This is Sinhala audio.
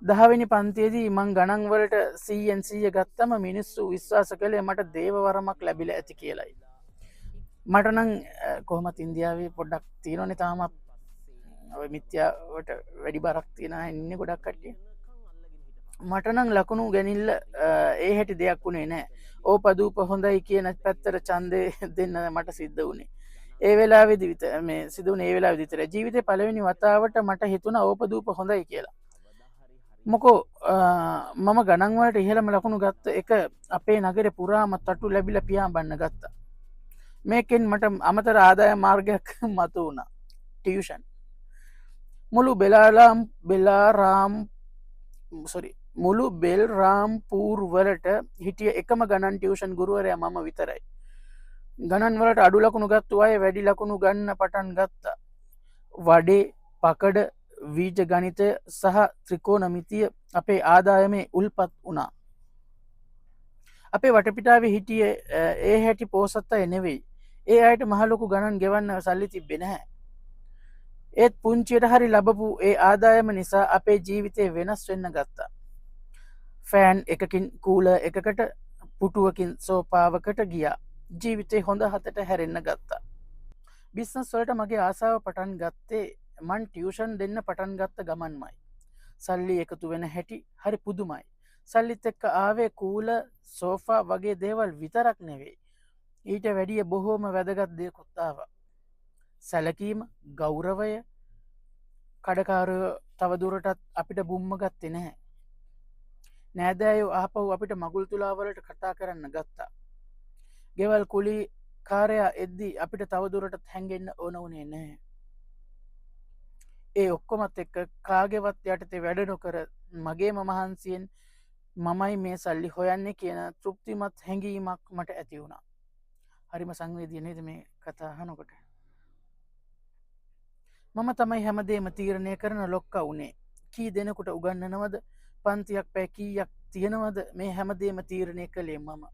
10වෙනි පන්තියේදී මං ගණන් වලට 100න් 100 ගත්තම මිනිස්සු විශ්වාස කළේ මට දේවවරමක් ලැබිලා ඇති කියලයි. මට නම් කොහොමත් ඉන්දියාවේ පොඩ්ඩක් තියෙනවනේ තාමත් ඔය මිත්‍යාවට වැඩි බරක් තියෙන අය ඉන්නේ ගොඩක් කට්ටිය. මට නම් ලකුණු ගැනිල්ල ඒ හැටි දෙයක් වුණේ නෑ. ඕපදූප හොඳයි කියන පැත්තට ඡන්දය දෙන්න මට සිද්ධ වුණේ. ඒ වෙලාවේදී මේ සිදුවුනේ ඒ වෙලාවේදී විතරයි. ජීවිතේ පළවෙනි වතාවට මට හිතුණා ඕපදූප හොඳයි කියලා. මොකෝ මම ගණන් වලට ඉහළම ලකුණු ගත්ත එක අපේ නගරේ පුරාම තටු ලැබිලා පියාඹන්න ගත්තා. මේකෙන් මට අමතර ආදාය මාර්ගයක් මතු වුණා. ටියුෂන්. මුළු මුළු බෙල්රාම්පූර් වලට හිටිය එකම ගණන් ටියුෂන් ගුරුවරයා මම විතරයි. ගණන් වලට අඩු ලකුණු ගත්තු අය වැඩි ලකුණු ගන්න පටන් ගත්තා. වඩේ, පකඩ, වීජ ගණිතය සහ ත්‍රිකෝණමිතිය අපේ ආදායමේ උල්පත් වුණා. අපේ වටපිටාවේ හිටිය ඒ හැටි පෝසත් අය නෙවෙයි. ඒ අයට මහලොකු ගණන් ගෙවන්න සල්ලි තිබ්බේ නැහැ. ඒත් පුංචියට හරි ලැබපු ඒ ආදායම නිසා අපේ ජීවිතේ වෙනස් වෙන්න ගත්තා. ෆෑන් එකකින් කූලර් එකකට පුටුවකින් සෝපාවකට ගියා. ජීවිතේ හොඳ හතට හැරෙන්න ගත්තා. බිස්නස් වලට මගේ ආසාව පටන් ගත්තේ මං ටියුෂන් දෙන්න පටන් ගත්ත ගමන්මයි. සල්ලි එකතු වෙන හැටි හරි පුදුමයි. සල්ලිත් එක්ක ආවේ කූලර්, සෝෆා වගේ දේවල් විතරක් නෙවෙයි. ඊට වැඩිය බොහෝම වැදගත් දේකුත් ආවා. සැලකීම, ගෞරවය, කඩකාරයෝ තවදුරටත් අපිට බුම්ම ගත්තේ නැහැ. නෑදෑයෝ ආපහු අපිට මගුල් තුලාවලට කතා කරන්න ගත්තා. ගෙවල් කුලි කාරයා එද්දි අපිට තවදුරටත් හැංගෙන්න ඕන වුණේ නැහැ. ඒ ඔක්කොමත් එක්ක කාගෙවත් යටතේ වැඩ නොකර මගේම මහන්සියෙන් මමයි මේ සල්ලි හොයන්නේ කියන තෘප්තිමත් හැඟීමක් මට ඇති වුණා. හරිම සංවේදී නේද මේ කතා අහනකොට? මම තමයි හැමදේම තීරණය කරන ලොක්කා උනේ. කී දෙනෙකුට උගන්වනවද? පන්තියක් පැය කීයක් තියෙනවද? මේ හැමදේම තීරණය කළේ මම.